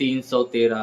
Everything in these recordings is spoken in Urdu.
313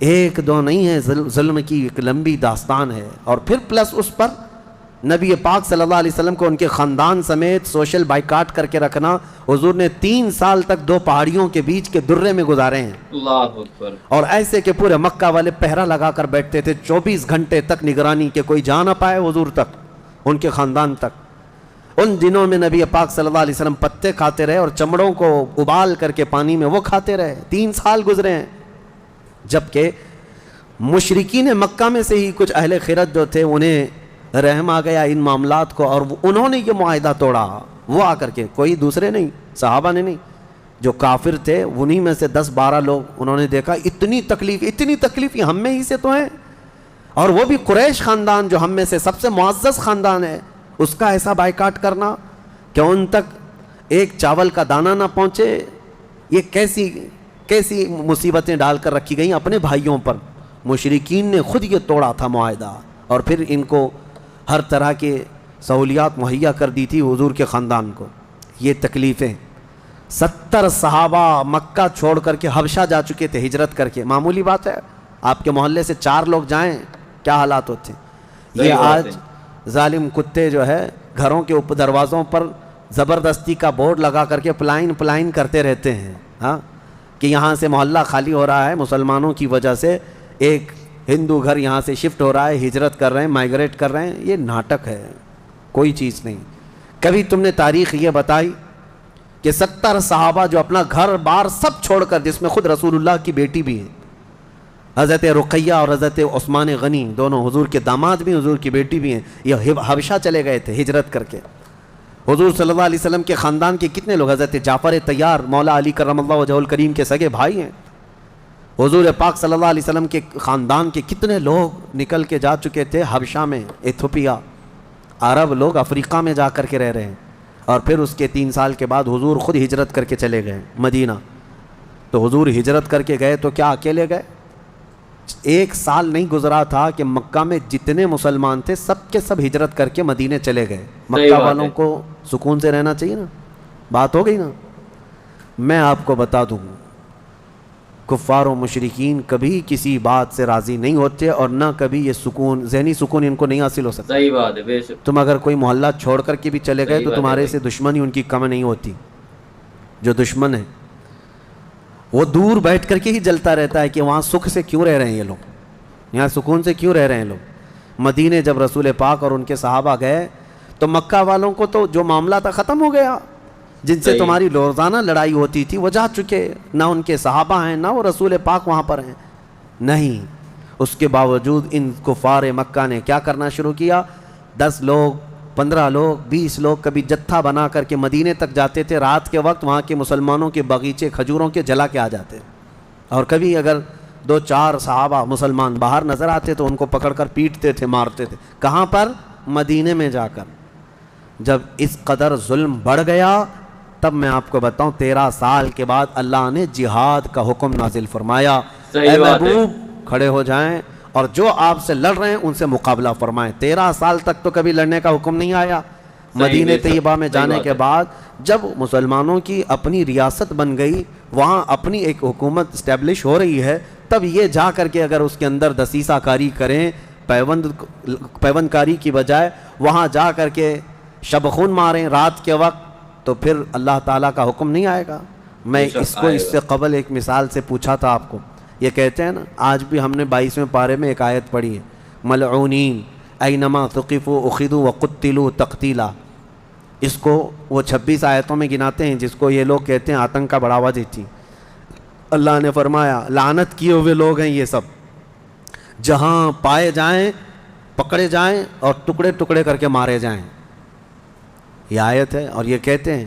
ایک دو نہیں ہے، ظلم کی ایک لمبی داستان ہے. اور پھر پلس اس پر نبی پاک صلی اللہ علیہ وسلم کو ان کے خاندان سمیت سوشل بائیکاٹ کر کے رکھنا. حضور نے 3 سال تک 2 پہاڑیوں کے بیچ کے درے میں گزارے ہیں. اللہ اکبر. اور ایسے کہ پورے مکہ والے پہرا لگا کر بیٹھتے تھے 24 گھنٹے تک نگرانی کہ کوئی جا نہ پائے حضور تک، ان کے خاندان تک. ان دنوں میں نبی پاک صلی اللہ علیہ وسلم پتے کھاتے رہے اور چمڑوں کو ابال کر کے پانی میں وہ کھاتے رہے. 3 سال گزرے ہیں. جبکہ مشرکین مکہ میں سے ہی کچھ اہل خیرت جو تھے انہیں رحم آ گیا ان معاملات کو، اور انہوں نے یہ معاہدہ توڑا. وہ آ کر کے، کوئی دوسرے نہیں، صحابہ نے نہیں، جو کافر تھے انہی میں سے 10-12 لوگ، انہوں نے دیکھا اتنی تکلیف یہ ہم میں ہی سے تو ہیں، اور وہ بھی قریش خاندان جو ہم میں سے سب سے معزز خاندان ہے، اس کا ایسا بائیکاٹ کرنا کہ ان تک ایک چاول کا دانہ نہ پہنچے. یہ کیسی مصیبتیں ڈال کر رکھی گئیں اپنے بھائیوں پر. مشرکین نے خود یہ توڑا تھا معاہدہ، اور پھر ان کو ہر طرح کے سہولیات مہیا کر دی تھی حضور کے خاندان کو. یہ تکلیفیں. 70 صحابہ مکہ چھوڑ کر کے حبشہ جا چکے تھے ہجرت کر کے. معمولی بات ہے، آپ کے محلے سے 4 لوگ جائیں کیا حالات ہوتے ہیں. یہ آج ظالم کتے جو ہے گھروں کے اوپر دروازوں پر زبردستی کا بورڈ لگا کر کے پلائن کرتے رہتے ہیں، ہاں، کہ یہاں سے محلہ خالی ہو رہا ہے مسلمانوں کی وجہ سے، ایک ہندو گھر یہاں سے شفٹ ہو رہا ہے، ہجرت کر رہے ہیں، مائیگریٹ کر رہے ہیں. یہ ناٹک ہے، کوئی چیز نہیں. کبھی تم نے تاریخ یہ بتائی کہ 70 صحابہ جو اپنا گھر بار سب چھوڑ کر، جس میں خود رسول اللہ کی بیٹی بھی ہے، حضرت رقیہ اور حضرت عثمان غنی، دونوں حضور کے داماد بھی، حضور کی بیٹی بھی ہیں، یہ حبشہ چلے گئے تھے ہجرت کر کے. حضور صلی اللہ علیہ وسلم کے خاندان کے کتنے لوگ، حضرت جعفر طیار مولا علی کرم اللہ وجہہ الکریم کے سگے بھائی ہیں. حضور پاک صلی اللہ علیہ وسلم کے خاندان کے کتنے لوگ نکل کے جا چکے تھے حبشہ میں، ایتھوپیا. عرب لوگ افریقہ میں جا کر کے رہ رہے ہیں. اور پھر اس کے 3 سال کے بعد حضور خود ہجرت کر کے چلے گئے مدینہ. تو حضور ہجرت کر کے گئے تو کیا اکیلے گئے؟ 1 سال نہیں گزرا تھا کہ مکہ میں جتنے مسلمان تھے سب کے سب ہجرت کر کے مدینے چلے گئے. مکہ والوں کو سکون سے رہنا چاہیے نا. بات ہو گئی نا. میں آپ کو بتا دوں، کفار و مشرکین کبھی کسی بات سے راضی نہیں ہوتے، اور نہ کبھی یہ سکون، ذہنی سکون ان کو نہیں حاصل ہو سکتا. صحیح بات ہے، بے شک. تم اگر کوئی محلہ چھوڑ کر کے بھی چلے گئے تو تمہارے سے دشمنی ان کی کم نہیں ہوتی. جو دشمن ہے وہ دور بیٹھ کر کے ہی جلتا رہتا ہے کہ وہاں سکھ سے کیوں رہ رہے ہیں یہ لوگ، یہاں سکون سے کیوں رہ رہے ہیں لوگ. مدینے جب رسول پاک اور ان کے صحابہ گئے تو مکہ والوں کو تو جو معاملہ تھا ختم ہو گیا. جن سے تمہاری روزانہ لڑائی ہوتی تھی وہ جا چکے، نہ ان کے صحابہ ہیں نہ وہ رسول پاک وہاں پر ہیں. نہیں، اس کے باوجود ان کفار مکہ نے کیا کرنا شروع کیا؟ 10 لوگ 15 لوگ 20 لوگ کبھی جتھا بنا کر کے مدینے تک جاتے تھے. رات کے وقت وہاں کے مسلمانوں کے باغیچے کھجوروں کے جلا کے آ جاتے. اور کبھی اگر 2-4 صحابہ مسلمان باہر نظر آتے تو ان کو پکڑ کر پیٹتے تھے، مارتے تھے. کہاں پر؟ مدینے میں جا کر. جب اس قدر ظلم بڑھ گیا تب میں آپ کو بتاؤں 13 سال کے بعد اللہ نے جہاد کا حکم نازل فرمایا. اے محبوب کھڑے ہو جائیں اور جو آپ سے لڑ رہے ہیں ان سے مقابلہ فرمائیں. 13 سال تک تو کبھی لڑنے کا حکم نہیں آیا. مدینہ طیبہ میں جانے کے بعد جب مسلمانوں کی اپنی ریاست بن گئی، وہاں اپنی ایک حکومت اسٹیبلش ہو رہی ہے، تب یہ جا کر کے اگر اس کے اندر دسیسہ کاری کریں، پیوند کاری کی بجائے وہاں جا کر کے شب خون ماریں رات کے وقت، تو پھر اللہ تعالیٰ کا حکم نہیں آئے گا. میں اس سے قبل ایک مثال سے پوچھا تھا آپ کو. یہ کہتے ہیں نا، آج بھی ہم نے 22ویں پارے میں ایک آیت پڑھی ہے، ملعونین اینما ثقفوا اخذوا وقتلوا تقتیلا. اس کو وہ 26 آیتوں میں گناتے ہیں جس کو یہ لوگ کہتے ہیں آتنک کا بڑھاوا دیتی. اللہ نے فرمایا لعنت کیے ہوئے لوگ ہیں یہ سب، جہاں پائے جائیں پکڑے جائیں اور ٹکڑے ٹکڑے کر کے مارے جائیں. یہ آیت ہے. اور یہ کہتے ہیں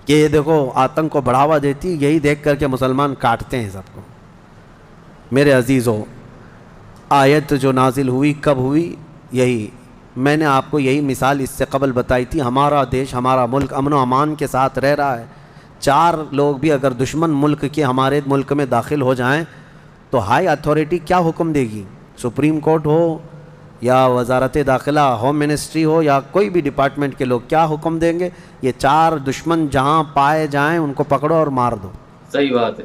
کہ یہ دیکھو آتنک کو بڑھاوا دیتی، یہی دیکھ کر کے مسلمان کاٹتے ہیں سب کو. میرے عزیزو، آیت جو نازل ہوئی کب ہوئی؟ یہی میں نے آپ کو یہی مثال اس سے قبل بتائی تھی. ہمارا دیش، ہمارا ملک امن و امان کے ساتھ رہ رہا ہے. 4 لوگ بھی اگر دشمن ملک کے ہمارے ملک میں داخل ہو جائیں تو ہائی اتھارٹی کیا حکم دے گی؟ سپریم کورٹ ہو یا وزارت داخلہ، ہوم منسٹری ہو یا کوئی بھی ڈپارٹمنٹ کے لوگ کیا حکم دیں گے؟ یہ 4 دشمن جہاں پائے جائیں ان کو پکڑو اور مار دو. صحیح بات ہے.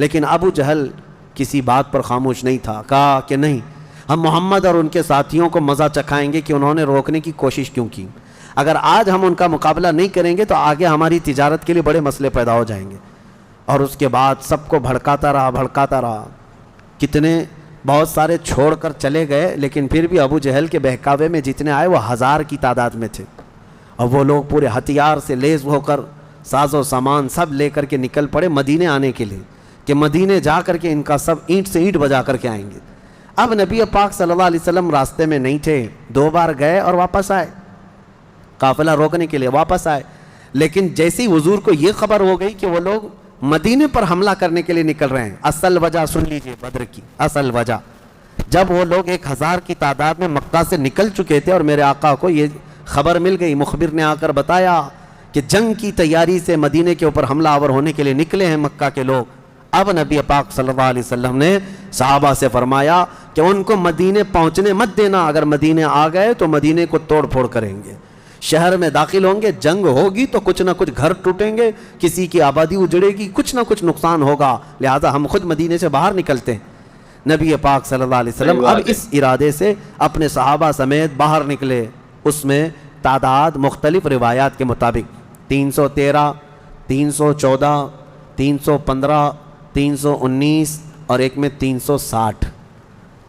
لیکن ابو جہل کسی بات پر خاموش نہیں تھا. کہا کہ نہیں، ہم محمد اور ان کے ساتھیوں کو مزہ چکھائیں گے کہ انہوں نے روکنے کی کوشش کیوں کی. اگر آج ہم ان کا مقابلہ نہیں کریں گے تو آگے ہماری تجارت کے لیے بڑے مسئلے پیدا ہو جائیں گے. اور اس کے بعد سب کو بھڑکاتا رہا. کتنے بہت سارے چھوڑ کر چلے گئے، لیکن پھر بھی ابو جہل کے بہکاوے میں جتنے آئے وہ 1000 کی تعداد میں تھے. اور وہ لوگ پورے ہتھیار سے لیس ہو کر ساز و سامان سب لے کر کے نکل پڑے مدینے آنے کے لیے، کہ مدینے جا کر کے ان کا سب اینٹ سے اینٹ بجا کر کے آئیں گے. اب نبی پاک صلی اللہ علیہ وسلم راستے میں نہیں تھے، 2 بار گئے اور واپس آئے، قافلہ روکنے کے لیے واپس آئے. لیکن جیسے ہی حضور کو یہ خبر ہو گئی کہ وہ لوگ مدینے پر حملہ کرنے کے لیے نکل رہے ہیں، اصل وجہ سن لیجئے بدر کی اصل وجہ. جب وہ لوگ 1000 کی تعداد میں مکہ سے نکل چکے تھے اور میرے آقا کو یہ خبر مل گئی، مخبر نے آ کر بتایا کہ جنگ کی تیاری سے مدینے کے اوپر حملہ آور ہونے کے لیے نکلے ہیں مکہ کے لوگ. اب نبی پاک صلی اللہ علیہ وسلم نے صحابہ سے فرمایا کہ ان کو مدینے پہنچنے مت دینا، اگر مدینے آ گئے تو مدینے کو توڑ پھوڑ کریں گے، شہر میں داخل ہوں گے، جنگ ہوگی تو کچھ نہ کچھ گھر ٹوٹیں گے، کسی کی آبادی اجڑے گی، کچھ نہ کچھ نقصان ہوگا، لہذا ہم خود مدینے سے باہر نکلتے ہیں. نبی پاک صلی اللہ علیہ وسلم اب اس ارادے سے اپنے صحابہ سمیت باہر نکلے. اس میں تعداد مختلف روایات کے مطابق 313 314 315 319 اور ایک میں 360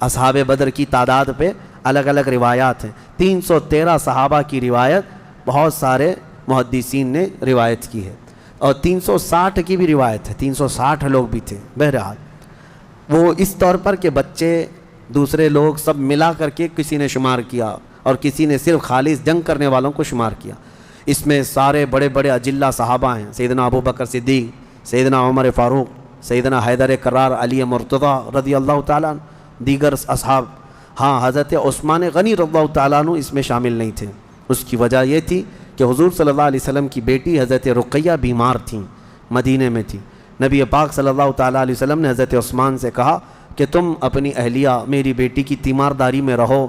اصحاب بدر کی تعداد پہ الگ الگ روایات ہیں. 313 صحابہ کی روایت بہت سارے محدثین نے روایت کی ہے، اور 360 کی بھی روایت ہے، 360 لوگ بھی تھے. بہرحال وہ اس طور پر کہ بچے دوسرے لوگ سب ملا کر کے کسی نے شمار کیا اور کسی نے صرف خالص جنگ کرنے والوں کو شمار کیا. اس میں سارے بڑے بڑے اجلہ صحابہ ہیں، سیدنا ابو بکر صدیق، سیدنا عمر فاروق، سیدنا حیدر کرار، علی مرتضیٰ رضی اللہ تعالیٰ عنہ، دیگر اصحاب. ہاں، حضرت عثمان غنی رضی اللہ تعالیٰ عنہ اس میں شامل نہیں تھے. اس کی وجہ یہ تھی کہ حضور صلی اللہ علیہ وسلم کی بیٹی حضرت رقیہ بیمار تھیں، مدینے میں تھی. نبی پاک صلی اللہ تعالیٰ علیہ وسلم نے حضرت عثمان سے کہا کہ تم اپنی اہلیہ میری بیٹی کی تیمارداری میں رہو،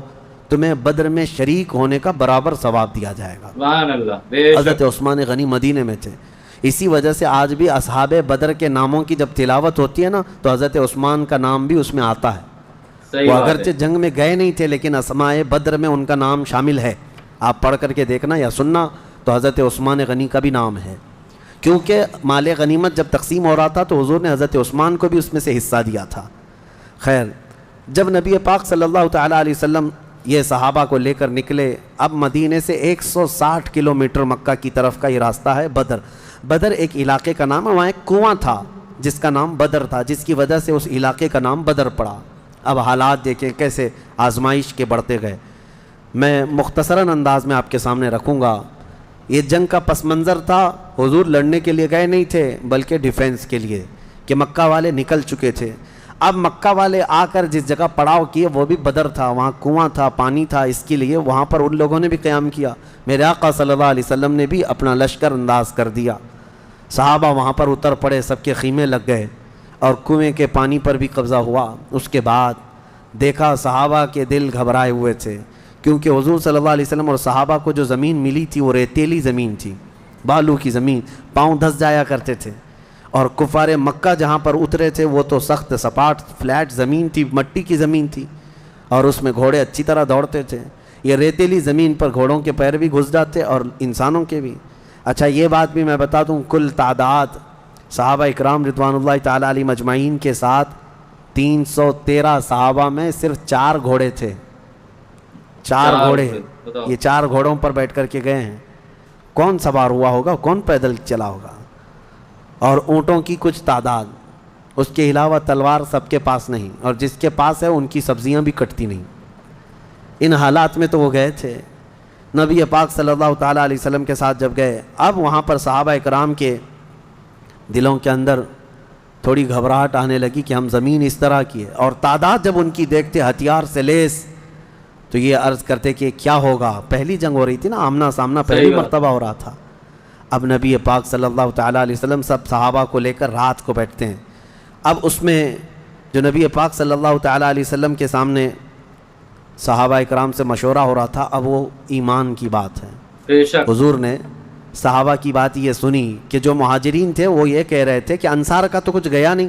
تمہیں بدر میں شریک ہونے کا برابر ثواب دیا جائے گا. سبحان اللہ. حضرت عثمان غنی مدینے میں تھے. اسی وجہ سے آج بھی اصحاب بدر کے ناموں کی جب تلاوت ہوتی ہے نا تو حضرت عثمان کا نام بھی اس میں آتا ہے. وہ اگرچہ جنگ میں گئے نہیں تھے لیکن اسماء بدر میں ان کا نام شامل ہے. آپ پڑھ کر کے دیکھنا یا سننا تو حضرت عثمان غنی کا بھی نام ہے، کیونکہ مال غنیمت جب تقسیم ہو رہا تھا تو حضور نے حضرت عثمان کو بھی اس میں سے حصہ دیا تھا. خیر، جب نبی پاک صلی اللہ تعالیٰ علیہ وسلم یہ صحابہ کو لے کر نکلے، اب مدینے سے 160 کلومیٹر مکہ کی طرف کا یہ راستہ ہے. بدر ایک علاقے کا نام ہے، وہاں ایک کنواں تھا جس کا نام بدر تھا، جس کی وجہ سے اس علاقے کا نام بدر پڑا. اب حالات دیکھیں کیسے آزمائش کے بڑھتے گئے. میں مختصراً انداز میں آپ کے سامنے رکھوں گا. یہ جنگ کا پس منظر تھا. حضور لڑنے کے لیے گئے نہیں تھے بلکہ ڈیفینس کے لیے، کہ مکہ والے نکل چکے تھے. اب مکہ والے آ کر جس جگہ پڑاؤ کیے وہ بھی بدر تھا، وہاں کنواں تھا، پانی تھا، اس کے لیے وہاں پر ان لوگوں نے بھی قیام کیا. میرے آقا صلی اللہ علیہ وسلم نے بھی اپنا لشکر انداز کر دیا. صحابہ وہاں پر اتر پڑے، سب کے خیمے لگ گئے اور کنویں کے پانی پر بھی قبضہ ہوا. اس کے بعد دیکھا صحابہ کے دل گھبرائے ہوئے تھے، کیونکہ حضور صلی اللہ علیہ وسلم اور صحابہ کو جو زمین ملی تھی وہ ریتیلی زمین تھی، بالو کی زمین، پاؤں دھس جایا کرتے تھے. اور کفار مکہ جہاں پر اترے تھے وہ تو سخت سپاٹ فلیٹ زمین تھی، مٹی کی زمین تھی، اور اس میں گھوڑے اچھی طرح دوڑتے تھے. یہ ریتیلی زمین پر گھوڑوں کے پیر بھی گھس جاتے اور انسانوں کے بھی. اچھا، یہ بات بھی میں بتا دوں، کل تعداد صحابہ اکرام رضوان اللہ تعالیٰ علیہ مجمعین کے ساتھ 313 صحابہ میں صرف 4 گھوڑے تھے. 4 گھوڑے. یہ 4 گھوڑوں پر بیٹھ کر کے گئے ہیں. کون سوار ہوا ہوگا، کون پیدل چلا ہوگا؟ اور اونٹوں کی کچھ تعداد. اس کے علاوہ تلوار سب کے پاس نہیں، اور جس کے پاس ہے ان کی سبزیاں بھی کٹتی نہیں. ان حالات میں تو وہ گئے تھے. نبی پاک صلی اللہ تعالیٰ علیہ وسلم کے ساتھ جب گئے، اب وہاں پر صحابہ اکرام کے دلوں کے اندر تھوڑی گھبراہٹ آنے لگی کہ ہم زمین اس طرح کی ہے، اور تعداد جب ان کی دیکھتے ہتھیار سے لیس تو یہ عرض کرتے کہ کیا ہوگا. پہلی جنگ ہو رہی تھی نا، آمنا سامنا پہلی مرتبہ ہو رہا تھا. اب نبی پاک صلی اللہ تعالیٰ علیہ وسلم سب صحابہ کو لے کر رات کو بیٹھتے ہیں. اب اس میں جو نبی پاک صلی اللہ تعالیٰ علیہ وسلم کے سامنے صحابہ اکرام سے مشورہ ہو رہا تھا، اب وہ ایمان کی بات ہے. حضور نے صحابہ کی بات یہ سنی کہ جو مہاجرین تھے وہ یہ کہہ رہے تھے کہ انصار کا تو کچھ گیا نہیں،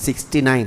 69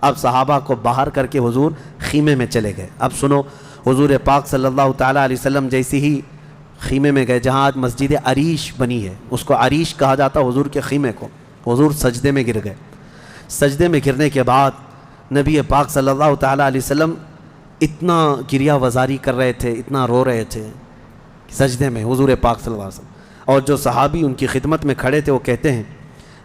اب صحابہ کو باہر کر کے حضور خیمے میں چلے گئے. اب سنو، حضور پاک صلی اللہ تعالیٰ علیہ وسلم جیسے ہی خیمے میں گئے، جہاں آج مسجد عریش بنی ہے، اس کو عریش کہا جاتا حضور کے خیمے کو، حضور سجدے میں گر گئے. سجدے میں گرنے کے بعد نبی پاک صلی اللہ تعالیٰ علیہ وسلم اتنا گریہ وزاری کر رہے تھے، اتنا رو رہے تھے سجدے میں حضور پاک صلی اللہ علیہ وسلم. اور جو صحابی ان کی خدمت میں کھڑے تھے وہ کہتے ہیں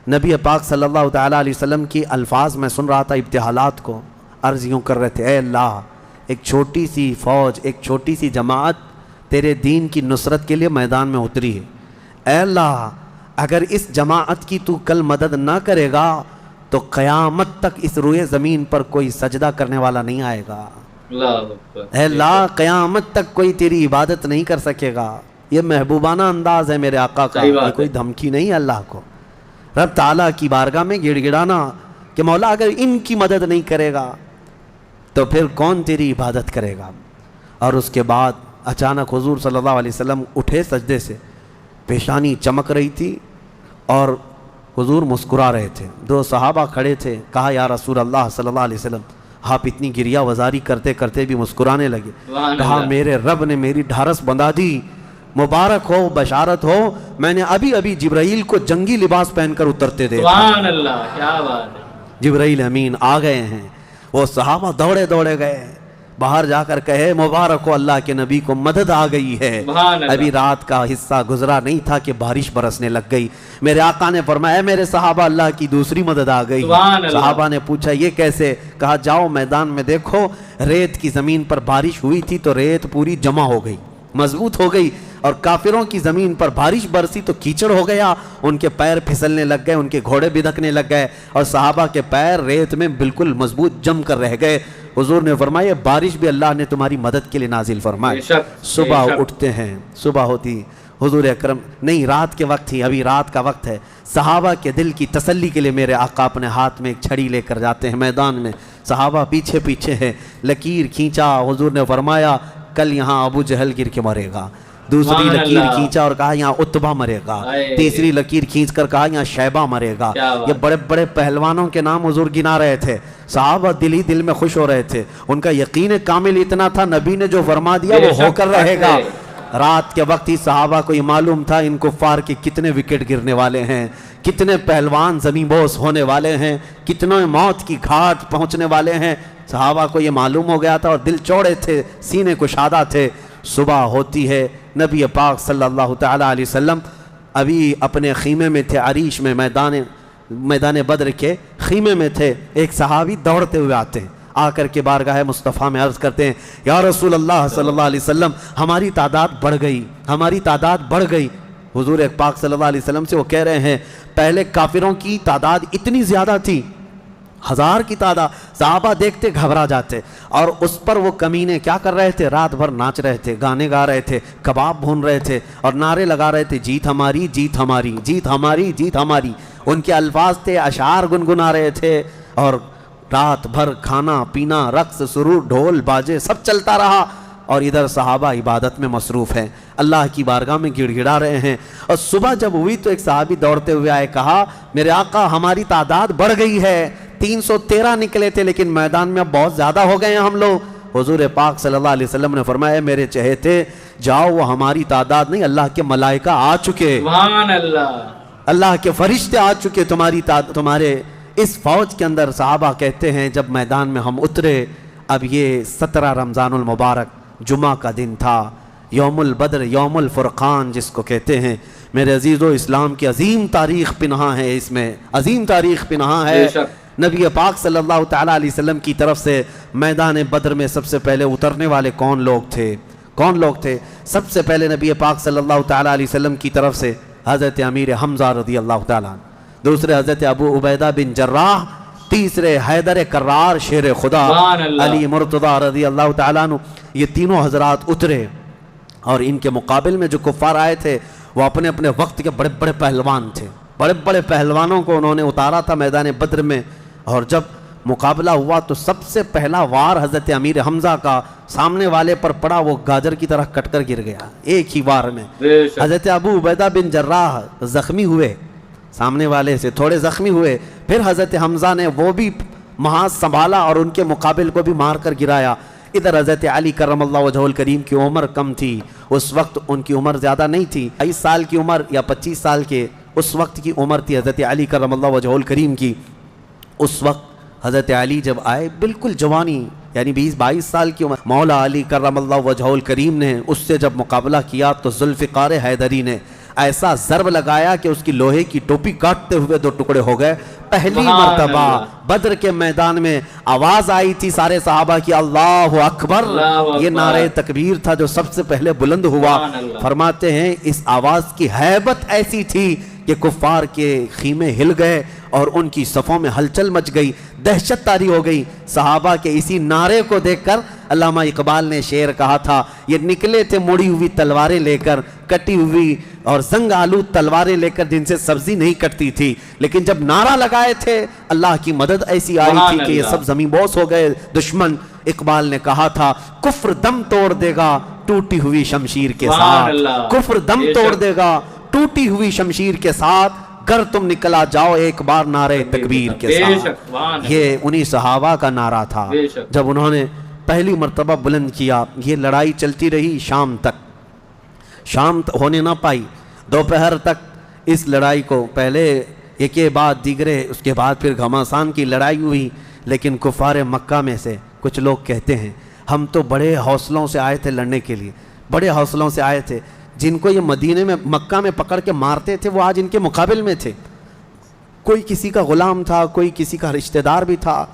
نبی پاک صلی اللہ تعالیٰ علیہ وسلم کی الفاظ میں سن رہا تھا، ابتحالات کو عرض یوں کر رہے تھے، اے اللہ، ایک چھوٹی سی فوج، ایک چھوٹی سی جماعت تیرے دین کی نصرت کے لیے میدان میں اتری ہے. اے اللہ، اگر اس جماعت کی تو کل مدد نہ کرے گا تو قیامت تک اس روئے زمین پر کوئی سجدہ کرنے والا نہیں آئے گا. اے اللہ، قیامت تک کوئی تیری عبادت نہیں کر سکے گا. یہ محبوبانہ انداز ہے میرے آقا کا، یہ کوئی دھمکی نہیں ہے اللہ کو. رب تعالیٰ کی بارگاہ میں گڑ گڑانا کہ مولا اگر ان کی مدد نہیں کرے گا تو پھر کون تیری عبادت کرے گا. اور اس کے بعد اچانک حضور صلی اللہ علیہ وسلم اٹھے سجدے سے، پیشانی چمک رہی تھی اور حضور مسکرا رہے تھے. دو صحابہ کھڑے تھے، کہا یا رسول اللہ صلی اللہ علیہ وسلم، آپ اتنی گریہ وزاری کرتے کرتے بھی مسکرانے لگے. کہا میرے رب نے میری ڈھارس بندھا دی، مبارک ہو، بشارت ہو، میں نے ابھی ابھی جبرائیل کو جنگی لباس پہن کر اترتے دیکھا. سبحان اللہ، کیا بات ہے. جبرائیل امین آ گئے ہیں. وہ صحابہ دوڑے دوڑے گئے، باہر جا کر کہے مبارک ہو، اللہ کے نبی کو مدد آ گئی ہے. ابھی رات کا حصہ گزرا نہیں تھا کہ بارش برسنے لگ گئی. میرے آقا نے فرمایا میرے صحابہ، اللہ کی دوسری مدد آ گئی. صحابہ نے پوچھا یہ کیسے؟ کہا جاؤ میدان میں دیکھو، ریت کی زمین پر بارش ہوئی تھی تو ریت پوری جمع ہو گئی، مضبوط ہو گئی، اور کافروں کی زمین پر بارش برسی تو کیچڑ ہو گیا، ان کے پیر پھسلنے لگ گئے، ان کے گھوڑے بھدکنے لگ گئے، اور صحابہ کے پیر ریت میں بالکل مضبوط جم کر رہ گئے. حضور نے فرمایا بارش بھی اللہ نے تمہاری مدد کے لیے نازل فرمائی. صبح اٹھتے ہیں، صبح ہوتی، حضور اکرم نہیں، رات کے وقت ہی، ابھی رات کا وقت ہے. صحابہ کے دل کی تسلی کے لیے میرے آقا اپنے ہاتھ میں ایک چھڑی لے کر جاتے ہیں میدان میں. صحابہ پیچھے پیچھے ہیں، لکیر کھینچا، حضور نے فرمایا کل یہاں ابو جہل گر کے مرے گا. دوسری لکیر کھینچا اور کہا یہاں عتبہ مرے گا. تیسری لکیر کھینچ کر کہا یہاں شیبہ مرے گا. یہ بڑے بڑے پہلوانوں کے نام حضور گنا رہے تھے. صحابہ دل ہی دل میں خوش ہو رہے تھے. ان کا یقین کامل اتنا تھا نبی نے جو فرما دیا وہ ہو کر رہے گا. رات کے وقت ہی صحابہ کو یہ معلوم تھا ان کفار کے کتنے وکٹ گرنے والے ہیں، کتنے پہلوان زمین بوس ہونے والے ہیں، کتنے موت کی گھاٹ پہنچنے والے ہیں. صحابہ کو یہ معلوم ہو گیا تھا اور دل چوڑے تھے، سینے کشادہ تھے. صبح ہوتی ہے، نبی پاک صلی اللہ تعالیٰ علیہ وسلم ابھی اپنے خیمے میں تھے، عریش میں، میدان بدر کے خیمے میں تھے. ایک صحابی دوڑتے ہوئے آتے ہیں، آ کر کے بارگاہ مصطفیٰ میں عرض کرتے ہیں یا رسول اللہ صلی اللہ علیہ وسلم، ہماری تعداد بڑھ گئی، ہماری تعداد بڑھ گئی. حضور پاک صلی اللہ علیہ وسلم سے وہ کہہ رہے ہیں پہلے کافروں کی تعداد اتنی زیادہ تھی، 1000 کی تعداد. صحابہ دیکھتے گھبرا جاتے، اور اس پر وہ کمینے کیا کر رہے تھے؟ رات بھر ناچ رہے تھے، گانے گا رہے تھے، کباب بھون رہے تھے اور نعرے لگا رہے تھے جیت ہماری، جیت ہماری، جیت ہماری، جیت ہماری. ان کے الفاظ تھے، اشعار گنگنا رہے تھے، اور رات بھر کھانا پینا، رقص، سرور، ڈھول باجے سب چلتا رہا. اور ادھر صحابہ عبادت میں مصروف ہیں، اللہ کی بارگاہ میں گڑ گڑا رہے ہیں. اور صبح جب ہوئی تو ایک صحابی دوڑتے ہوئے آئے، کہا میرے آقا ہماری تعداد بڑھ گئی ہے، 313 نکلے تھے لیکن میدان میں اب بہت زیادہ ہو گئے ہیں ہم لوگ. حضور پاک صلی اللہ علیہ وسلم نے فرمایا میرے چہیتے جاؤ، وہ ہماری تعداد نہیں، اللہ کے ملائکہ آ چکے، سبحان اللہ، اللہ کے فرشتے آ چکے تمہارے اس فوج کے اندر. صحابہ کہتے ہیں جب میدان میں ہم اترے، اب یہ 17 رمضان المبارک جمعہ کا دن تھا، یوم البدر، یوم الفرقان جس کو کہتے ہیں. میرے عزیزو، اسلام کی عظیم تاریخ پنہاں ہے، اس میں عظیم تاریخ پنہاں ہے. نبی پاک صلی اللہ تعالیٰ علیہ وسلم کی طرف سے میدان بدر میں سب سے پہلے اترنے والے کون لوگ تھے؟ سب سے پہلے نبی پاک صلی اللہ تعالیٰ علیہ وسلم کی طرف سے حضرت امیر حمزہ رضی اللہ تعالیٰ، دوسرے حضرت ابو عبیدہ بن جراح، تیسرے حیدر کرار شیر خدا علی مرتضیٰ رضی اللہ تعالیٰ عنہ. یہ تینوں حضرات اترے، اور ان کے مقابل میں جو کفار آئے تھے وہ اپنے اپنے وقت کے بڑے بڑے پہلوان تھے. بڑے بڑے پہلوانوں کو انہوں نے اتارا تھا میدان بدر میں. اور جب مقابلہ ہوا تو سب سے پہلا وار حضرت امیر حمزہ کا سامنے والے پر پڑا، وہ گاجر کی طرح کٹ کر گر گیا ایک ہی وار میں. حضرت ابو عبیدہ بن جراح زخمی ہوئے، سامنے والے سے تھوڑے زخمی ہوئے، پھر حضرت حمزہ نے وہ بھی محاذ سنبھالا اور ان کے مقابل کو بھی مار کر گرایا۔ ادھر حضرت علی کرم اللہ وجہہ الکریم کی عمر کم تھی، اس وقت ان کی عمر زیادہ نہیں تھی، 22 سال کی عمر یا 25 سال کے اس وقت کی عمر تھی حضرت علی کرم اللہ وجہہ الکریم کی۔ اس وقت حضرت علی جب آئے بالکل جوانی یعنی 20-22 سال کی عمر، مولا علی کرم اللہ وجہہ الکریم نے اس سے جب مقابلہ کیا تو ذوالفقار حیدری نے ایسا ضرب لگایا کہ اس کی لوہے کی ٹوپی کاٹتے ہوئے 2 ٹکڑے ہو گئے۔ پہلی مرتبہ بدر کے میدان میں آواز آئی تھی سارے صحابہ کی اللہ اکبر، یہ نعرہ تکبیر تھا جو سب سے پہلے بلند ہوا۔ فرماتے ہیں اس آواز کی ہیبت ایسی تھی کہ کفار کے خیمے ہل گئے اور ان کی صفوں میں ہلچل مچ گئی، دہشت طاری ہو گئی۔ صحابہ کے اسی نعرے کو دیکھ کر علامہ اقبال نے شعر کہا تھا، یہ نکلے تھے مڑی ہوئی تلواریں لے کر، کٹی ہوئی اور زنگ آلود تلواریں لے کر جن سے سبزی نہیں کٹتی تھی، لیکن جب نعرہ لگائے تھے اللہ کی مدد ایسی آئی تھی کہ یہ سب زمین بوس ہو گئے دشمن۔ اقبال نے کہا تھا کفر دم توڑ دے گا ٹوٹی ہوئی شمشیر کے ساتھ، کفر دم توڑ دے گا ٹوٹی ہوئی شمشیر کے ساتھ، گر تم نکلا جاؤ ایک بار نعرہ تکبیر کے ساتھ۔ یہ انہی صحابہ کا نعرہ تھا جب انہوں نے پہلی مرتبہ بلند کیا۔ یہ لڑائی چلتی رہی شام تک، شام ہونے نہ پائی، دوپہر تک اس لڑائی کو پہلے ایک بعد دیگرے، اس کے بعد پھر گھماسان کی لڑائی ہوئی۔ لیکن کفار مکہ میں سے کچھ لوگ کہتے ہیں ہم تو بڑے حوصلوں سے آئے تھے لڑنے کے لیے، بڑے حوصلوں سے آئے تھے، جن کو یہ مدینے میں مکہ میں پکڑ کے مارتے تھے وہ آج ان کے مقابل میں تھے، کوئی کسی کا غلام تھا، کوئی کسی کا رشتہ دار بھی تھا،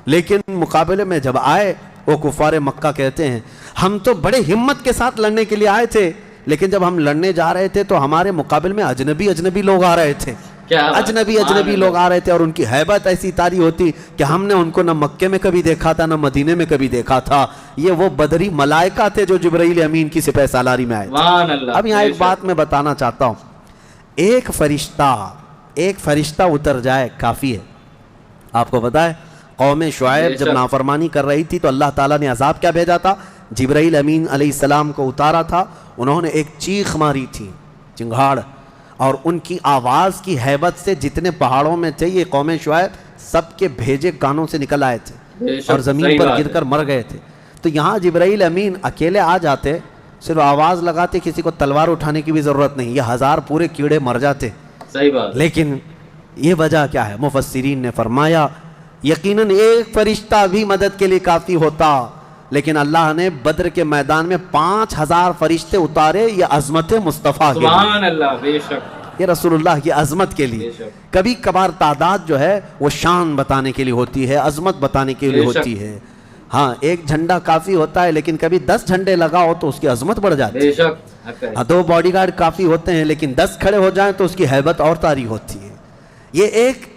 لیکن مقابلے میں جب آئے وہ کفار مکہ کہتے ہیں ہم تو بڑے ہمت کے ساتھ لڑنے کے لیے آئے تھے، لیکن جب ہم لڑنے جا رہے تھے تو ہمارے مقابل میں اجنبی لوگ آ رہے تھے، اجنبی لوگ آ رہے تھے، اور ان کی ہیبت ایسی طاری ہوتی کہ ہم نے ان کو نہ مکے میں کبھی دیکھا تھا نہ مدینے میں کبھی دیکھا تھا۔ یہ وہ بدری ملائکہ تھے جو جبرائیل امین کی سپہ سالاری میں آئے تھے۔ اب یہاں ایک بات میں بتانا چاہتا ہوں، ایک فرشتہ اتر جائے کافی ہے۔ آپ کو پتا ہے قوم شعیب جب نافرمانی کر رہی تھی تو اللہ تعالیٰ نے عذاب کیا بھیجا تھا؟ جبرائیل امین علیہ السلام کو اتارا تھا، انہوں نے ایک چیخ ماری تھی، چنگھاڑ، اور ان کی آواز کی ہیبت سے جتنے پہاڑوں میں تھے یہ قوم شعیب سب کے بھیجے کانوں سے نکل آئے تھے اور زمین پر گر کر مر گئے تھے۔ تو یہاں جبرائیل امین اکیلے آ جاتے، صرف آواز لگاتے، کسی کو تلوار اٹھانے کی بھی ضرورت نہیں، یہ 1000 پورے کیڑے مر جاتے۔ صحیح بات۔ لیکن یہ وجہ کیا ہے؟ مفسرین نے فرمایا یقیناً ایک فرشتہ بھی مدد کے لیے کافی ہوتا، لیکن اللہ نے بدر کے میدان میں 5000 فرشتے اتارے، یہ عظمت مصطفیٰ کے لیے، سبحان اللہ، بے شک، یہ رسول اللہ کی عظمت کے لیے۔ کبھی کبھار تعداد جو ہے وہ شان بتانے کے لیے ہوتی ہے، عظمت بتانے کے لیے ہوتی ہے۔ ہاں ایک جھنڈا کافی ہوتا ہے، لیکن کبھی 10 جھنڈے لگاؤ تو اس کی عظمت بڑھ جاتی ہے۔ 2 باڈی گارڈ کافی ہوتے ہیں، لیکن 10 کھڑے ہو جائیں تو اس کی ہیبت اور طاری ہوتی ہے۔ یہ ایک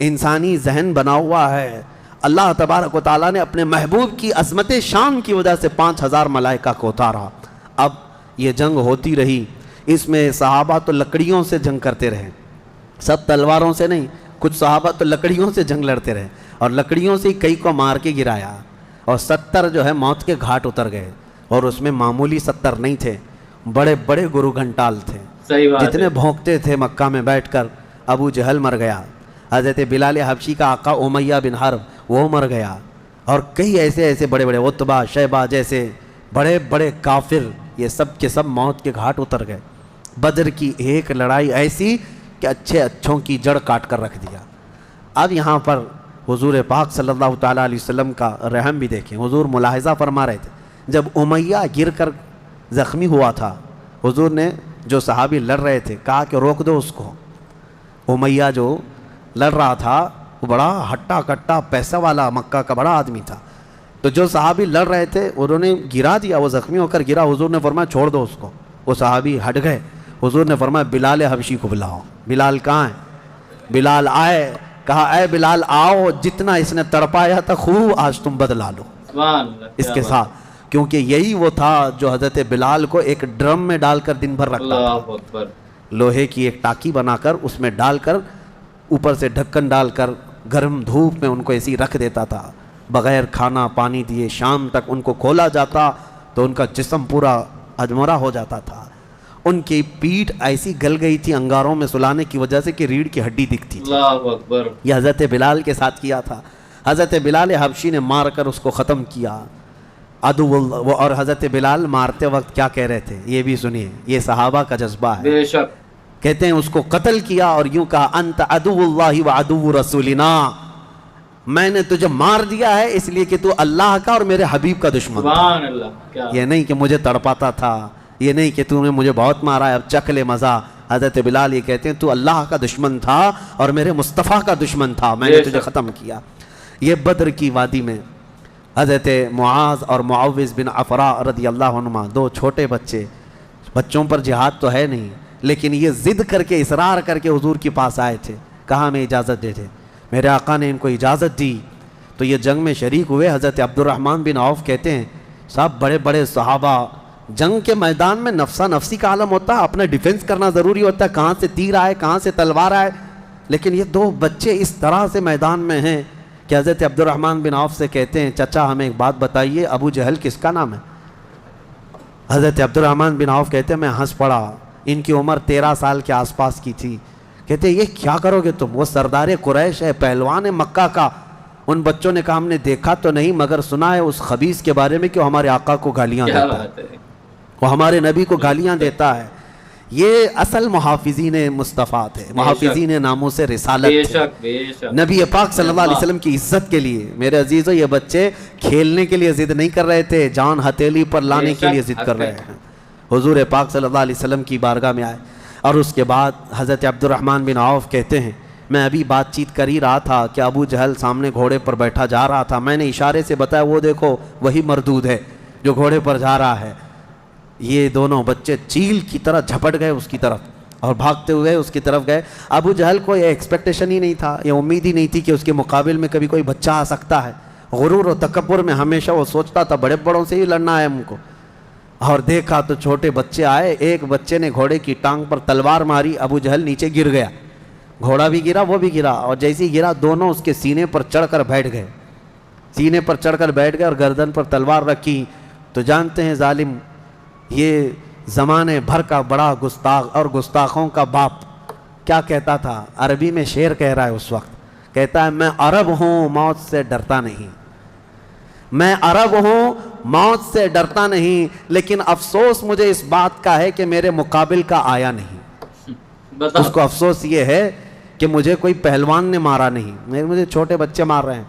انسانی ذہن بنا ہوا ہے۔ اللہ تبارک و تعالیٰ نے اپنے محبوب کی عظمت شان کی وجہ سے 5000 ملائکہ کو اتارا۔ اب یہ جنگ ہوتی رہی، اس میں صحابہ تو لکڑیوں سے جنگ کرتے رہے، سب تلواروں سے نہیں، کچھ صحابہ تو لکڑیوں سے جنگ لڑتے رہے اور لکڑیوں سے کئی کو مار کے گرایا، اور 70 جو ہے موت کے گھاٹ اتر گئے، اور اس میں معمولی 70 نہیں تھے، بڑے بڑے گرو گھنٹال تھے، جتنے بھونکتے تھے مکہ میں بیٹھ کر۔ ابو جہل مر گیا، حضرت بلال حبشی کا آقا امیہ بن حرب وہ مر گیا، اور کئی ایسے بڑے بڑے عتبہ شیبہ جیسے بڑے بڑے کافر، یہ سب کے سب موت کے گھاٹ اتر گئے۔ بدر کی ایک لڑائی ایسی کہ اچھوں کی جڑ کاٹ کر رکھ دیا۔ اب یہاں پر حضور پاک صلی اللہ تعالیٰ علیہ وسلم کا رحم بھی دیکھیں، حضور ملاحظہ فرما رہے تھے جب امیہ گر کر زخمی ہوا تھا، حضور نے جو صحابی لڑ رہے تھے کہا کہ روک دو اس کو۔ امیہ جو لڑ رہا تھا وہ بڑا ہٹا کٹا پیسہ والا مکہ کا بڑا آدمی تھا، تو جو صحابی لڑ رہے تھے انہوں نے گرا دیا، وہ زخمی ہو کر گرا، حضور نے فرمایا چھوڑ دو اس کو، وہ صحابی ہٹ گئے۔ حضور نے فرمایا بلال حبشی کو بلاؤ۔ بلال کہاں ہے؟ بلال آئے، کہا اے بلال آؤ، جتنا اس نے تڑپایا تھا خوب آج تم بدلا لو اس کے ساتھ، کیونکہ یہی وہ تھا جو حضرت بلال کو ایک ڈرم میں ڈال کر دن بھر رکھتا تھا، لوہے کی ایک ٹاکی بنا کر اس میں ڈال کر اوپر سے ڈھکن ڈال کر گرم دھوپ میں ان کو ایسی رکھ دیتا تھا، بغیر کھانا پانی دیے شام تک ان کو کھولا جاتا تو ان کا جسم پورا اجمرا ہو جاتا تھا، ان کی پیٹھ ایسی گل گئی تھی انگاروں میں سلانے کی وجہ سے کہ ریڑھ کی ہڈی دکھتی تھی۔ اللہ اکبر۔ یہ حضرت بلال کے ساتھ کیا تھا۔ حضرت بلال حبشی نے مار کر اس کو ختم کیا عدو اللہ. اور حضرت بلال مارتے وقت کیا کہہ رہے تھے یہ بھی سنیے, یہ صحابہ کا جذبہ ہے. بے شک. کہتے ہیں اس کو قتل کیا اور یوں کہا انت عدو اللہ و عدو رسولنا, میں نے تجھے مار دیا ہے اس لیے کہ تو اللہ کا اور میرے حبیب کا دشمن تھا. سبحان اللہ. کیا یہ نہیں کہ مجھے تڑپاتا تھا, یہ نہیں کہ تو نے مجھے بہت مارا ہے اب چکھ لے مزہ. حضرت بلال یہ کہتے ہیں تو اللہ کا دشمن تھا اور میرے مصطفیٰ کا دشمن تھا, میں نے تجھے ختم کیا. یہ بدر کی وادی میں حضرت معاذ اور معوذ بن عفراء رضی اللہ عنہما, دو چھوٹے بچے, بچوں پر جہاد تو ہے نہیں لیکن یہ ضد کر کے اصرار کر کے حضور کے پاس آئے تھے, کہا ہمیں اجازت دے دے. میرے آقا نے ان کو اجازت دی تو یہ جنگ میں شریک ہوئے. حضرت عبد الرحمن بن عوف کہتے ہیں صاحب بڑے بڑے صحابہ, جنگ کے میدان میں نفسا نفسی کا عالم ہوتا ہے, اپنا ڈیفنس کرنا ضروری ہوتا ہے, کہاں سے تیر آئے کہاں سے تلوار آئے. لیکن یہ دو بچے اس طرح سے میدان میں ہیں کہ حضرت عبد الرحمن بن عوف سے کہتے ہیں چچا ہمیں ایک بات بتائیے, ابو جہل کس کا نام ہے؟ حضرت عبد الرحمن بن عوف کہتے ہیں میں ہنس پڑا, ان کی عمر 13 سال کے آس پاس کی تھی. کہتے ہیں یہ کیا کرو گے تم, وہ سردار قریش ہے, پہلوان ہے مکہ کا. ان بچوں نے کہا ہم نے دیکھا تو نہیں مگر سنا ہے اس خبیث کے بارے میں کہ وہ ہمارے آقا کو گالیاں دیتا ہے, وہ ہمارے نبی کو گالیاں دیتا ہے. یہ اصل محافظین مصطفیٰ تھے, محافظین ناموس رسالت تھے. نبی پاک صلی اللہ علیہ وسلم کی عزت کے لیے. میرے عزیزو یہ بچے کھیلنے کے لیے ضد نہیں کر رہے تھے, جان ہتھیلی پر لانے کے لیے ضد کر رہے ہیں. حضور پاک صلی اللہ علیہ وسلم کی بارگاہ میں آئے اور اس کے بعد حضرت عبد الرحمن بن عوف کہتے ہیں میں ابھی بات چیت کر ہی رہا تھا کہ ابو جہل سامنے گھوڑے پر بیٹھا جا رہا تھا, میں نے اشارے سے بتایا وہ دیکھو وہی مردود ہے جو گھوڑے پر جا رہا ہے. یہ دونوں بچے چیل کی طرح جھپٹ گئے اس کی طرف اور بھاگتے ہوئے اس کی طرف گئے. ابو جہل کو یہ ایکسپیکٹیشن ہی نہیں تھا, یہ امید ہی نہیں تھی کہ اس کے مقابل میں کبھی کوئی بچہ آ سکتا ہے. غرور و تکبر میں ہمیشہ وہ سوچتا تھا بڑے بڑوں سے ہی لڑنا ہے ہم کو. اور دیکھا تو چھوٹے بچے آئے, ایک بچے نے گھوڑے کی ٹانگ پر تلوار ماری, ابو جہل نیچے گر گیا, گھوڑا بھی گرا وہ بھی گرا, اور جیسے ہی گرا دونوں اس کے سینے پر چڑھ کر بیٹھ گئے, سینے پر چڑھ کر بیٹھ گئے اور گردن پر تلوار رکھی. تو جانتے ہیں ظالم یہ زمانے بھر کا بڑا گستاخ اور گستاخوں کا باپ کیا کہتا تھا, عربی میں شعر کہہ رہا ہے اس وقت, کہتا ہے میں عرب ہوں موت سے ڈرتا نہیں, میں عرب ہوں موت سے ڈرتا نہیں, لیکن افسوس مجھے اس بات کا ہے کہ میرے مقابل کا آیا نہیں. اس کو افسوس یہ ہے کہ مجھے کوئی پہلوان نے مارا نہیں, مجھے چھوٹے بچے مار رہے ہیں.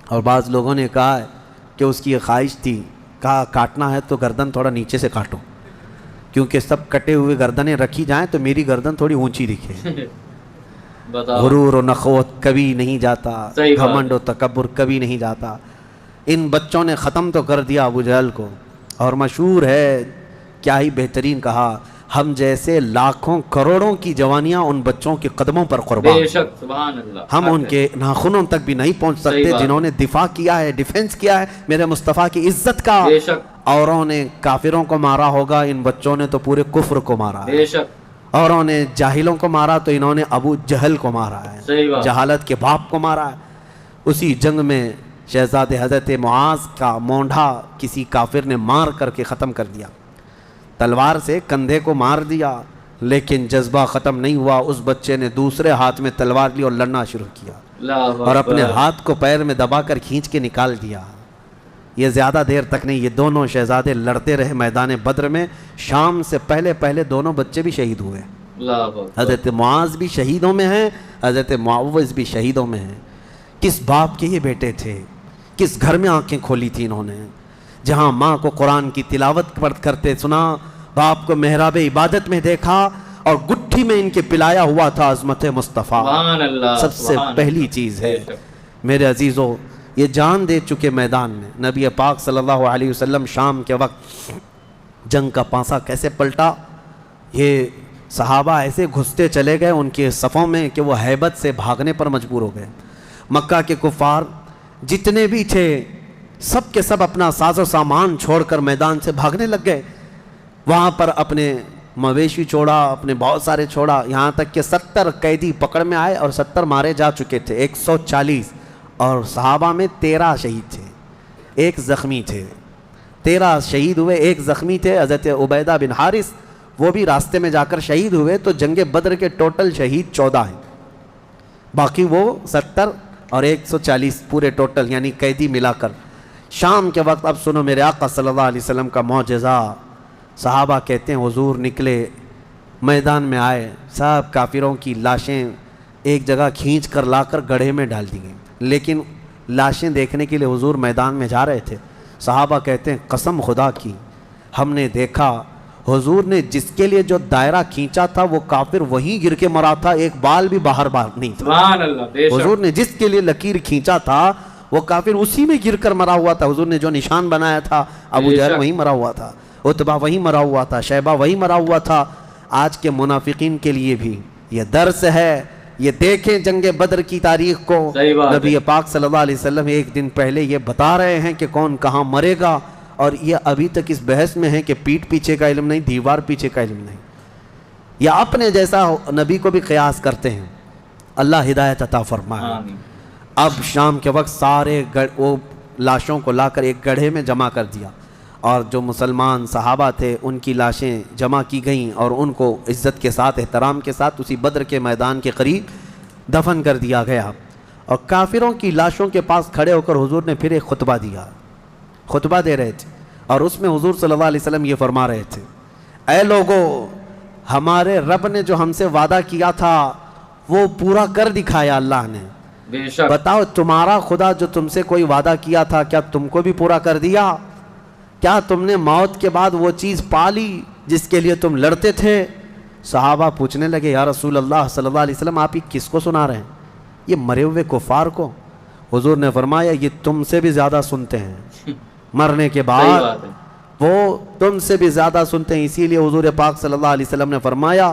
اور بعض لوگوں نے کہا کہ اس کی یہ خواہش تھی, کہا کاٹنا ہے تو گردن تھوڑا نیچے سے کاٹو, کیونکہ سب کٹے ہوئے گردنیں رکھی جائیں تو میری گردن تھوڑی اونچی دکھے. غرور و نخوت کبھی نہیں جاتا, گھمنڈ و تکبر کبھی نہیں جاتا. ان بچوں نے ختم تو کر دیا ابو جہل کو, اور مشہور ہے کیا ہی بہترین کہا, ہم جیسے لاکھوں کروڑوں کی جوانیاں ان بچوں کے قدموں پر قربان, بے شک سبحان اللہ, ہم ان کے ناخنوں تک بھی نہیں پہنچ سکتے جنہوں نے دفاع کیا ہے, ڈیفنس کیا ہے میرے مصطفیٰ کی عزت کا. بے شک اوروں نے کافروں کو مارا ہوگا, ان بچوں نے تو پورے کفر کو مارا ہے. بے شک اوروں نے جاہلوں کو مارا تو انہوں نے ابو جہل کو مارا ہے, جہالت کے باپ کو مارا ہے. اسی جنگ میں شہزادے حضرت معاذ کا مونڈھا کسی کافر نے مار کر کے ختم کر دیا, تلوار سے کندھے کو مار دیا, لیکن جذبہ ختم نہیں ہوا. اس بچے نے دوسرے ہاتھ میں تلوار لی اور لڑنا شروع کیا اور اپنے ہاتھ کو پیر میں دبا کر کھینچ کے نکال دیا. یہ زیادہ دیر تک نہیں, یہ دونوں شہزادے لڑتے رہے میدان بدر میں. شام سے پہلے پہلے دونوں بچے بھی شہید ہوئے. حضرت معاذ بھی شہیدوں میں ہیں, حضرت معوذ بھی شہیدوں میں ہیں. کس باپ کے یہ بیٹے تھے, کس گھر میں آنکھیں کھولی تھی انہوں نے, جہاں ماں کو قرآن کی تلاوت کرتے سنا, باپ کو محراب عبادت میں دیکھا, اور گٹھی میں ان کے پلایا ہوا تھا عظمت مصطفیٰ. سب سے پہلی چیز ہے میرے عزیزو, یہ جان دے چکے میدان میں. نبی پاک صلی اللہ علیہ وسلم شام کے وقت جنگ کا پانسا کیسے پلٹا, یہ صحابہ ایسے گھستے چلے گئے ان کے صفوں میں کہ وہ ہیبت سے بھاگنے پر مجبور ہو گئے. مکہ کے کفار جتنے بھی تھے سب کے سب اپنا ساز و سامان چھوڑ کر میدان سے بھاگنے لگ گئے. وہاں پر اپنے مویشی چھوڑا, اپنے بہت سارے چھوڑا, یہاں تک کہ 70 قیدی پکڑ میں آئے اور 70 مارے جا چکے تھے, 140. اور صحابہ میں 13 شہید تھے, 1 زخمی تھے. 13 شہید ہوئے, 1 زخمی تھے. حضرت عبیدہ بن حارث وہ بھی راستے میں جا کر شہید ہوئے. تو جنگ بدر کے ٹوٹل شہید 14 ہیں, باقی وہ 70 اور 140 پورے ٹوٹل یعنی قیدی ملا کر. شام کے وقت اب سنو میرے آقا صلی اللہ علیہ وسلم کا معجزہ. صحابہ کہتے ہیں حضور نکلے, میدان میں آئے, سب کافروں کی لاشیں ایک جگہ کھینچ کر لا کر گڑھے میں ڈال دی گئیں, لیکن لاشیں دیکھنے کے لیے حضور میدان میں جا رہے تھے. صحابہ کہتے ہیں قسم خدا کی ہم نے دیکھا حضور نے جس کے لیے جو دائرہ کھینچا تھا وہ کافر وہیں گر کے مرا تھا, ایک بال بھی باہر نہیں تھا. سبحان اللہ, بے شک. حضور نے جس کے لیے لکیر کھینچا تھا وہ کافر اسی میں گر کر مرا ہوا تھا. حضور نے جو نشان بنایا تھا ابو بے جہل شک. وہیں مرا ہوا تھا, عتبہ وہیں مرا ہوا تھا, شیبہ وہیں مرا ہوا تھا. آج کے منافقین کے لیے بھی یہ درس ہے. یہ دیکھیں جنگ بدر کی تاریخ کو, صحیح بات ہے. نبی پاک صلی اللہ علیہ وسلم ایک دن پہلے یہ بتا رہے ہیں کہ کون کہاں مرے گا, اور یہ ابھی تک اس بحث میں ہے کہ پیٹ پیچھے کا علم نہیں, دیوار پیچھے کا علم نہیں. یا اپنے جیسا نبی کو بھی قیاس کرتے ہیں. اللہ ہدایت عطا فرمائے. آمین. اب شام کے وقت سارے وہ لاشوں کو لا کر ایک گڑھے میں جمع کر دیا, اور جو مسلمان صحابہ تھے ان کی لاشیں جمع کی گئیں اور ان کو عزت کے ساتھ احترام کے ساتھ اسی بدر کے میدان کے قریب دفن کر دیا گیا. اور کافروں کی لاشوں کے پاس کھڑے ہو کر حضور نے پھر ایک خطبہ دیا, خطبہ دے رہے تھے, اور اس میں حضور صلی اللہ علیہ وسلم یہ فرما رہے تھے, اے لوگو ہمارے رب نے جو ہم سے وعدہ کیا تھا وہ پورا کر دکھایا اللہ نے. بے شک. بتاؤ تمہارا خدا جو تم سے کوئی وعدہ کیا تھا کیا تم کو بھی پورا کر دیا؟ کیا تم نے موت کے بعد وہ چیز پا لی جس کے لیے تم لڑتے تھے؟ صحابہ پوچھنے لگے یا رسول اللہ صلی اللہ علیہ وسلم آپ یہ کس کو سنا رہے ہیں, یہ مرے ہوئے کفار کو؟ حضور نے فرمایا یہ تم سے بھی زیادہ سنتے ہیں, مرنے کے صحیح بعد بات ہے. وہ تم سے بھی زیادہ سنتے ہیں. اسی لیے حضور پاک صلی اللہ علیہ وسلم نے فرمایا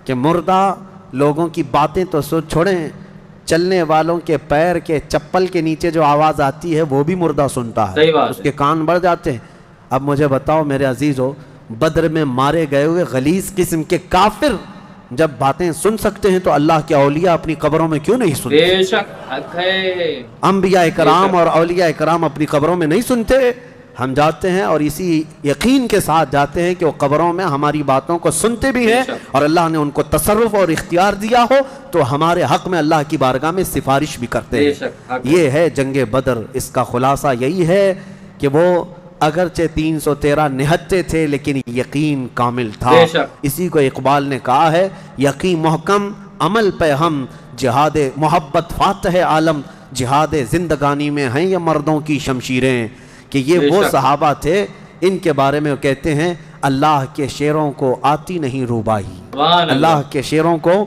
کہ مردہ لوگوں کی باتیں تو چھوڑیں, چلنے والوں کے پیر کے چپل کے نیچے جو آواز آتی ہے وہ بھی مردہ سنتا ہے, صحیح بات اس ہے. کے کان بڑھ جاتے ہیں. اب مجھے بتاؤ میرے عزیزو, بدر میں مارے گئے ہوئے غلیظ قسم کے کافر جب باتیں سن سکتے ہیں تو اللہ کے اولیاء اپنی قبروں میں کیوں نہیں سنتے؟ بے شک حق ہے. انبیاء کرام اور اولیاء کرام اپنی قبروں میں نہیں سنتے. ہم جاتے ہیں اور اسی یقین کے ساتھ جاتے ہیں کہ وہ قبروں میں ہماری باتوں کو سنتے بھی ہیں, اور اللہ نے ان کو تصرف اور اختیار دیا ہو تو ہمارے حق میں اللہ کی بارگاہ میں سفارش بھی کرتے ہیں. یہ ہے جنگ بدر. اس کا خلاصہ یہی ہے کہ وہ اگرچہ 313 نہتے تھے لیکن یقین کامل تھا. اسی کو اقبال نے کہا ہے, یقین محکم عمل پہ ہم, جہاد محبت فاتح عالم, جہاد زندگانی میں ہیں یہ مردوں کی شمشیریں. کہ یہ وہ صحابہ تھے, ان کے بارے میں وہ کہتے ہیں اللہ کے شیروں کو آتی نہیں روبائی, اللہ کے شیروں کو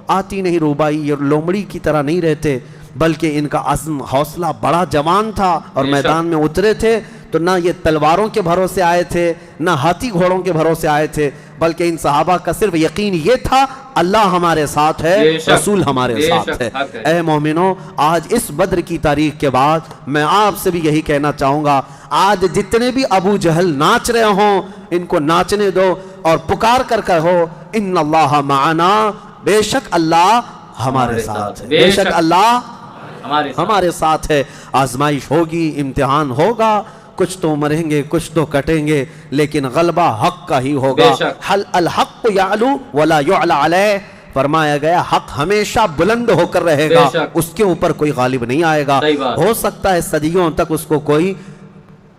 آتی نہیں روبائی. یہ لومڑی کی طرح نہیں رہتے بلکہ ان کا عزم حوصلہ بڑا جوان تھا, اور میدان میں اترے تھے تو نہ یہ تلواروں کے بھروسے آئے تھے نہ ہاتھی گھوڑوں کے بھروسے آئے تھے, بلکہ ان صحابہ کا صرف یقین یہ تھا اللہ ہمارے ساتھ ہے, رسول ہمارے ساتھ ہے. اے مومنوں, آج اس بدر کی تاریخ کے بعد میں آپ سے بھی یہی کہنا چاہوں گا, آج جتنے بھی ابو جہل ناچ رہے ہوں ان کو ناچنے دو اور پکار کر کہو ان اللہ معنا, بے شک اللہ ہمارے ساتھ ہے, بے شک اللہ ہمارے ساتھ ہے. آزمائش ہوگی, امتحان ہوگا, کچھ تو مریں گے کچھ تو کٹیں گے, لیکن غلبہ حق کا ہی ہوگا. حل الحق یعلو ولا یعلی علیہ, فرمایا گیا حق ہمیشہ بلند ہو کر رہے گا, اس کے اوپر کوئی غالب نہیں آئے گا. ہو سکتا ہے صدیوں تک اس کو کوئی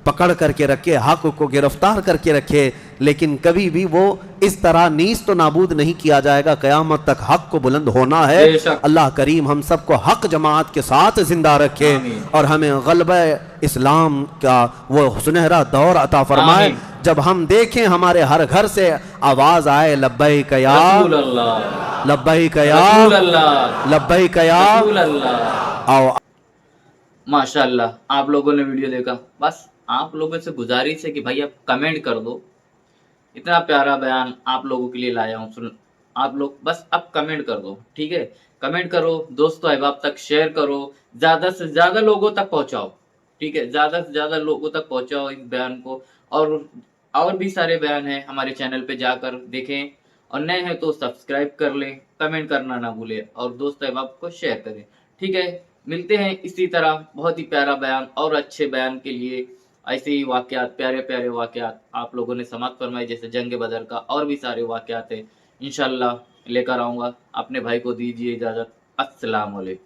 پکڑ کر کے رکھے, حق کو گرفتار کر کے رکھے, لیکن کبھی بھی وہ اس طرح نیست و نابود نہیں کیا جائے گا. قیامت تک حق کو بلند ہونا ہے. اللہ کریم ہم سب کو حق جماعت کے ساتھ زندہ رکھے اور ہمیں غلبہ اسلام کا وہ سنہرا دور عطا فرمائے, جب ہم دیکھیں ہمارے ہر گھر سے آواز آئے لبیک یا رسول اللہ, لبیک یا رسول اللہ, لبیک یا رسول اللہ. ماشاءاللہ آپ لوگوں نے ویڈیو دیکھا, بس آپ لوگوں سے گزارش ہے کہ بھائی آپ کمنٹ کر دو. اتنا پیارا بیان آپ لوگوں کے لیے لایا ہوں, آپ لوگ بس اب کمنٹ کر دو, ٹھیک ہے؟ کمنٹ کرو, دوستو احباب تک شیئر کرو, زیادہ سے زیادہ لوگوں تک پہنچاؤ, ٹھیک ہے؟ زیادہ سے زیادہ لوگوں تک پہنچاؤ اس بیان کو. اور بھی سارے بیان ہیں ہمارے چینل پہ جا کر دیکھیں, اور نئے ہیں تو سبسکرائب کر لیں, کمنٹ کرنا نہ بھولیں, اور دوست احباب کو شیئر کریں, ٹھیک ہے؟ ملتے ہیں اسی طرح بہت ہی پیارا بیان اور اچھے بیان کے لیے. ایسے ہی واقعات, پیارے پیارے واقعات آپ لوگوں نے سماعت فرمائی, جیسے جنگ بدر کا اور بھی سارے واقعات ہیں, انشاءاللہ لے کر آؤں گا. اپنے بھائی کو دیجیے اجازت. السلام علیکم.